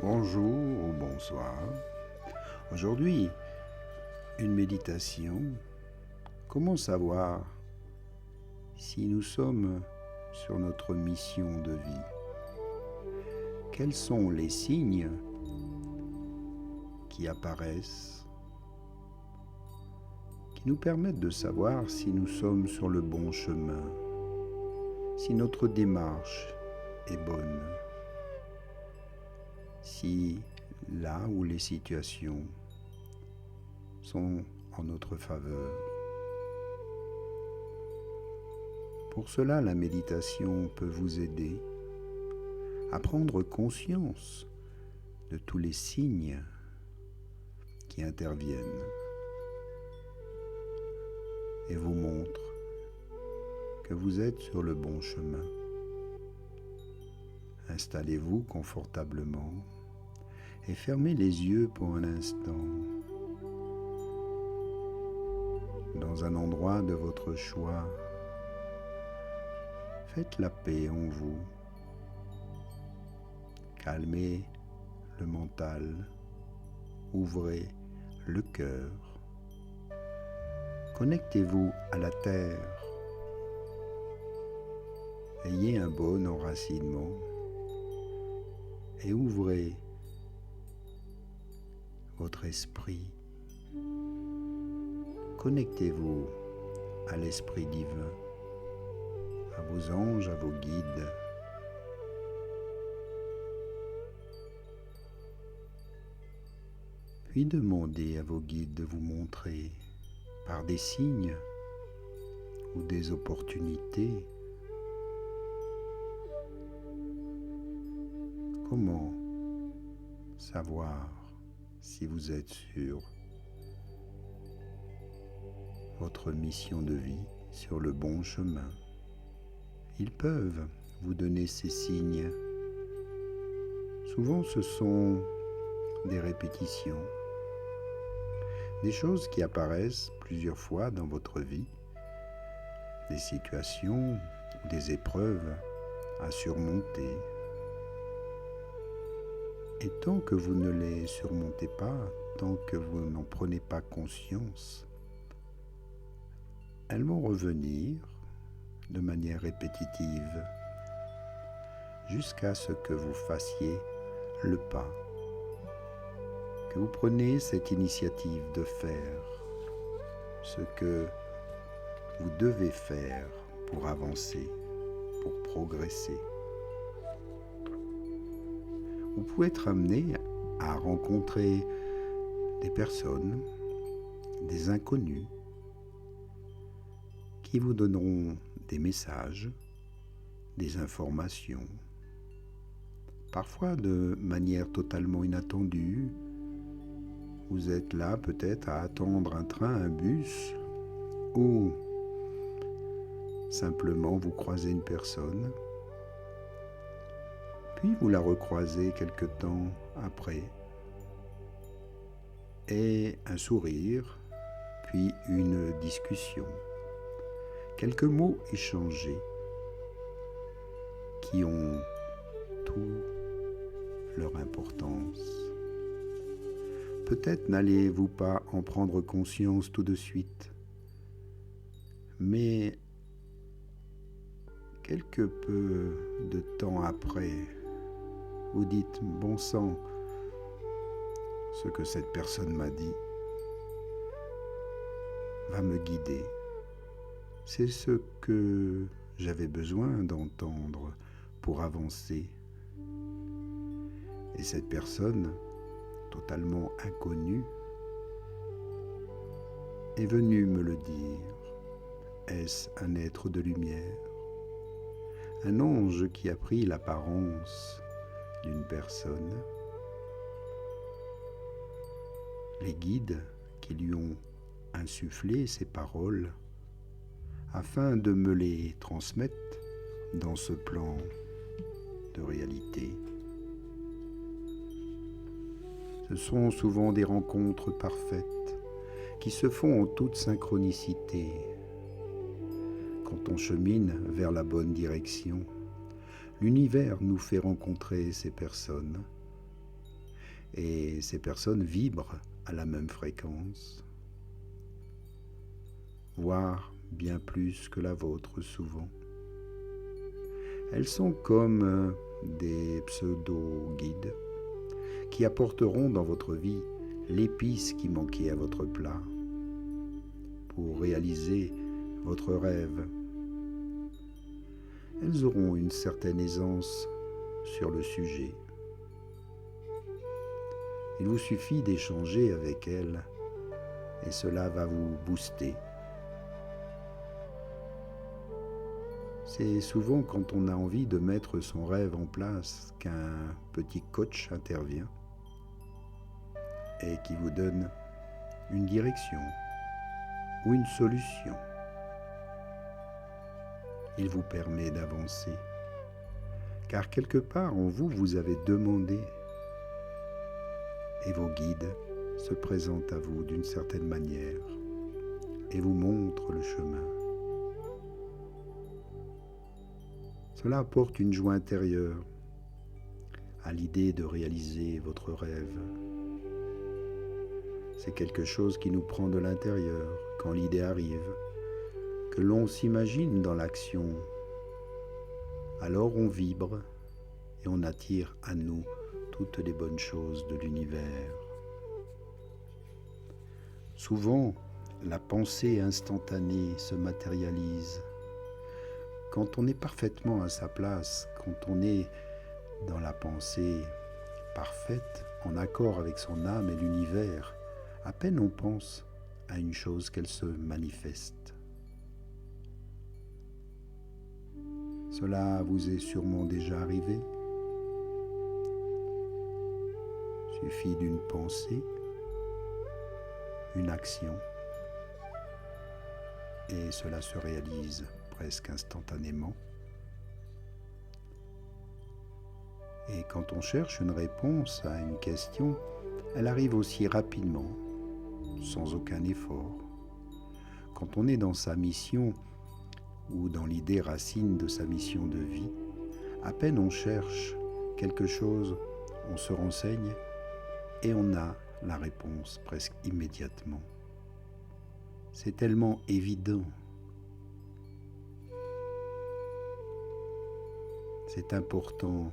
Bonjour ou bonsoir. Aujourd'hui, une méditation. Comment savoir si nous sommes sur notre mission de vie? Quels sont les signes qui apparaissent, qui nous permettent de savoir si nous sommes sur le bon chemin, si notre démarche est bonne, si là où les situations sont en notre faveur. Pour cela, la méditation peut vous aider à prendre conscience de tous les signes qui interviennent et vous montre que vous êtes sur le bon chemin. Installez-vous confortablement et fermez les yeux pour un instant dans un endroit de votre choix. Faites la paix en vous. Calmez le mental. Ouvrez le cœur. Connectez-vous à la terre. Ayez un bon enracinement et ouvrez votre esprit. Connectez-vous à l'esprit divin, à vos anges, à vos guides. Puis demandez à vos guides de vous montrer par des signes ou des opportunités comment savoir si vous êtes sur votre mission de vie, sur le bon chemin. Ils peuvent vous donner ces signes. Souvent, ce sont des répétitions, des choses qui apparaissent plusieurs fois dans votre vie, des situations ou des épreuves à surmonter. Et tant que vous ne les surmontez pas, tant que vous n'en prenez pas conscience, elles vont revenir de manière répétitive jusqu'à ce que vous fassiez le pas, que vous preniez cette initiative de faire ce que vous devez faire pour avancer, pour progresser. Vous pouvez être amené à rencontrer des personnes, des inconnus, qui vous donneront des messages, des informations, parfois de manière totalement inattendue. Vous êtes là peut-être à attendre un train, un bus, ou simplement vous croisez une personne, puis vous la recroisez quelque temps après, et un sourire, puis une discussion. Quelques mots échangés qui ont tout leur importance. Peut-être n'allez-vous pas en prendre conscience tout de suite, mais quelque peu de temps après, vous dites « bon sang, ce que cette personne m'a dit va me guider. C'est ce que j'avais besoin d'entendre pour avancer. » Et cette personne, totalement inconnue, est venue me le dire. Est-ce un être de lumière? Un ange qui a pris l'apparence d'une personne? Les guides qui lui ont insufflé ces paroles afin de me les transmettre dans ce plan de réalité. Ce sont souvent des rencontres parfaites qui se font en toute synchronicité. Quand on chemine vers la bonne direction, l'univers nous fait rencontrer ces personnes Et ces personnes vibrent à la même fréquence, voire bien plus que la vôtre souvent. Elles sont comme des pseudo-guides qui apporteront dans votre vie l'épice qui manquait à votre plat pour réaliser votre rêve. Elles auront une certaine aisance sur le sujet. Il vous suffit d'échanger avec elles et cela va vous booster. C'est souvent quand on a envie de mettre son rêve en place qu'un petit coach intervient et qui vous donne une direction ou une solution. Il vous permet d'avancer, car quelque part en vous, vous avez demandé et vos guides se présentent à vous d'une certaine manière et vous montrent le chemin. Cela apporte une joie intérieure à l'idée de réaliser votre rêve. C'est quelque chose qui nous prend de l'intérieur quand l'idée arrive, que l'on s'imagine dans l'action. Alors on vibre et on attire à nous toutes les bonnes choses de l'univers. Souvent, la pensée instantanée se matérialise. Quand on est parfaitement à sa place, quand on est dans la pensée parfaite, en accord avec son âme et l'univers, à peine on pense à une chose qu'elle se manifeste. Cela vous est sûrement déjà arrivé. Il suffit d'une pensée, une action, et cela se réalise presque instantanément. Et quand on cherche une réponse à une question, elle arrive aussi rapidement, sans aucun effort. Quand on est dans sa mission ou dans l'idée racine de sa mission de vie, à peine on cherche quelque chose, on se renseigne et on a la réponse presque immédiatement. C'est tellement évident. C'est important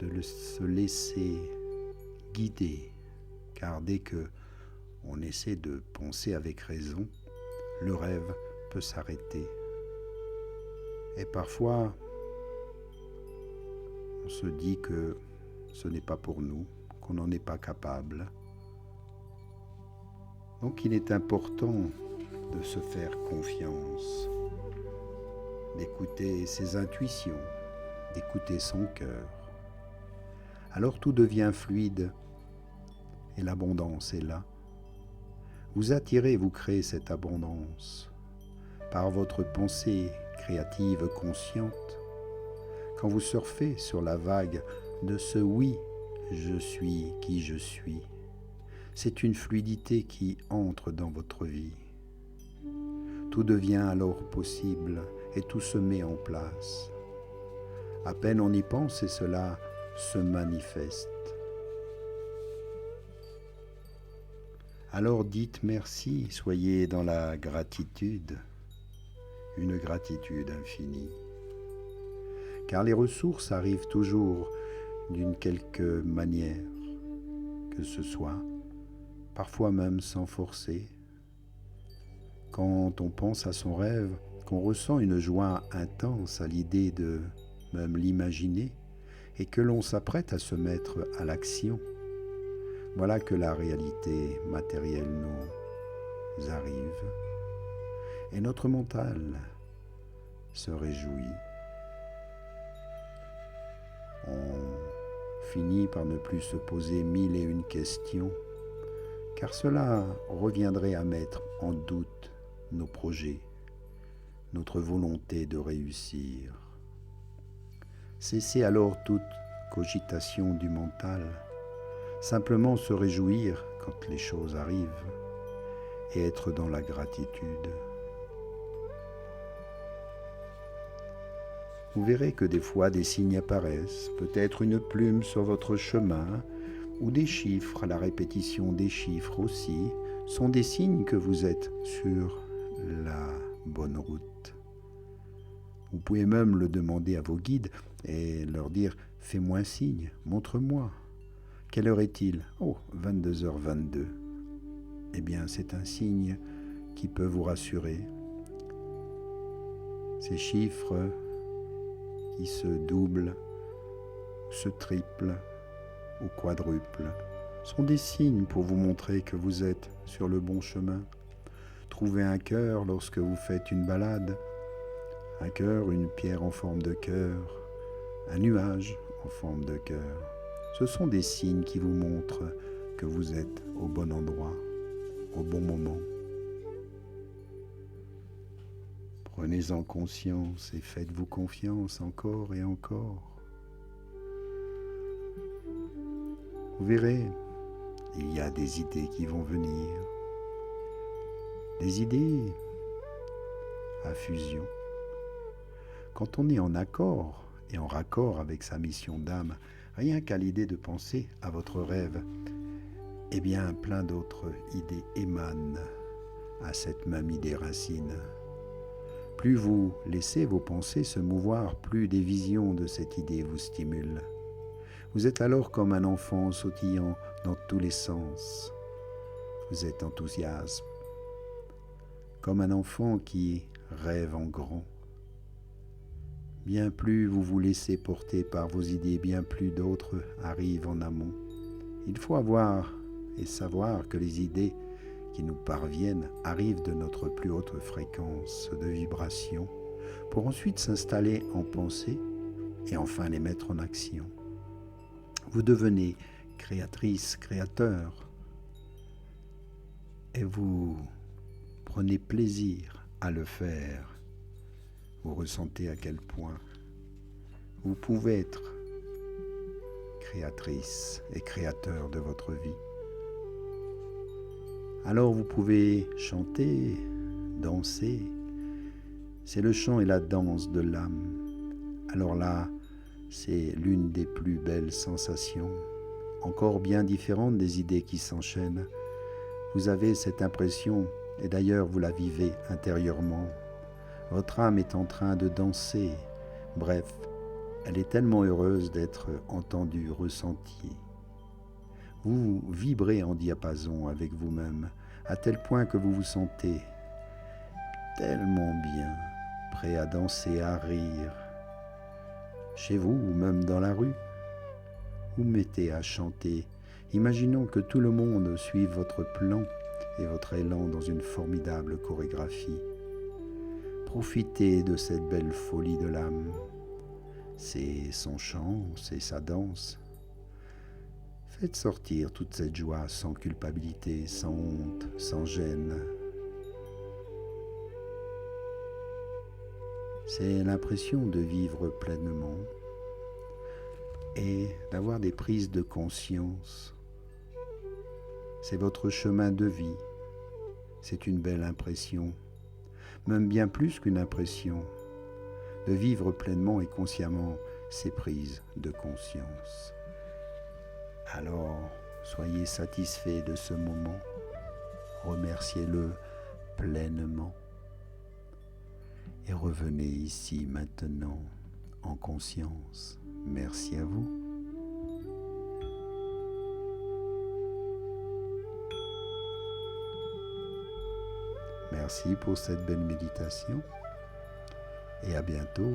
de se laisser guider, car dès que on essaie de penser avec raison, le rêve peut s'arrêter. Et parfois, on se dit que ce n'est pas pour nous, qu'on n'en est pas capable. Donc il est important de se faire confiance, d'écouter ses intuitions, d'écouter son cœur. Alors tout devient fluide et l'abondance est là. Vous attirez, vous créez cette abondance par votre pensée créative consciente. Quand vous surfez sur la vague de ce oui, je suis qui je suis, c'est une fluidité qui entre dans votre vie. Tout devient alors possible et tout se met en place. À peine on y pense et cela se manifeste. Alors dites merci, soyez dans la gratitude, une gratitude infinie. Car les ressources arrivent toujours d'une quelque manière, que ce soit, parfois même sans forcer. Quand on pense à son rêve, qu'on ressent une joie intense à l'idée de même l'imaginer, et que l'on s'apprête à se mettre à l'action, voilà que la réalité matérielle nous arrive et notre mental se réjouit. On finit par ne plus se poser 1001 questions, car cela reviendrait à mettre en doute nos projets, notre volonté de réussir. Cessez alors toute cogitation du mental, simplement se réjouir quand les choses arrivent et être dans la gratitude. Vous verrez que des fois des signes apparaissent, peut-être une plume sur votre chemin, ou des chiffres, la répétition des chiffres aussi, sont des signes que vous êtes sur la bonne route. Vous pouvez même le demander à vos guides et leur dire « Fais-moi un signe, montre-moi. Quelle heure est-il » « Oh, 22h22. » Eh bien, c'est un signe qui peut vous rassurer. Ces chiffres qui se doublent, se triplent ou quadruplent sont des signes pour vous montrer que vous êtes sur le bon chemin. Trouvez un cœur lorsque vous faites une balade. Un cœur, une pierre en forme de cœur, un nuage en forme de cœur. Ce sont des signes qui vous montrent que vous êtes au bon endroit, au bon moment. Prenez-en conscience et faites-vous confiance encore et encore. Vous verrez, il y a des idées qui vont venir, des idées à fusion. Quand on est en accord et en raccord avec sa mission d'âme, rien qu'à l'idée de penser à votre rêve, eh bien plein d'autres idées émanent à cette même idée racine. Plus vous laissez vos pensées se mouvoir, plus des visions de cette idée vous stimulent. Vous êtes alors comme un enfant sautillant dans tous les sens. Vous êtes enthousiaste, comme un enfant qui rêve en grand. Bien plus vous vous laissez porter par vos idées, bien plus d'autres arrivent en amont. Il faut avoir et savoir que les idées qui nous parviennent arrivent de notre plus haute fréquence de vibration pour ensuite s'installer en pensée et enfin les mettre en action. Vous devenez créatrice, créateur et vous prenez plaisir à le faire. Vous ressentez à quel point vous pouvez être créatrice et créateur de votre vie. Alors vous pouvez chanter, danser. C'est le chant et la danse de l'âme. Alors là, c'est l'une des plus belles sensations, encore bien différente des idées qui s'enchaînent. Vous avez cette impression, et d'ailleurs vous la vivez intérieurement. Votre âme est en train de danser. Bref, elle est tellement heureuse d'être entendue, ressentie. Vous vibrez en diapason avec vous-même, à tel point que vous vous sentez tellement bien, prêt à danser, à rire. Chez vous ou même dans la rue, vous mettez à chanter. Imaginons que tout le monde suive votre plan et votre élan dans une formidable chorégraphie. Profitez de cette belle folie de l'âme. C'est son chant, c'est sa danse. Faites sortir toute cette joie sans culpabilité, sans honte, sans gêne. C'est l'impression de vivre pleinement et d'avoir des prises de conscience. C'est votre chemin de vie. C'est une belle impression, même bien plus qu'une impression, de vivre pleinement et consciemment ces prises de conscience. Alors, soyez satisfait de ce moment, remerciez-le pleinement et revenez ici maintenant en conscience. Merci à vous. Merci pour cette belle méditation et à bientôt.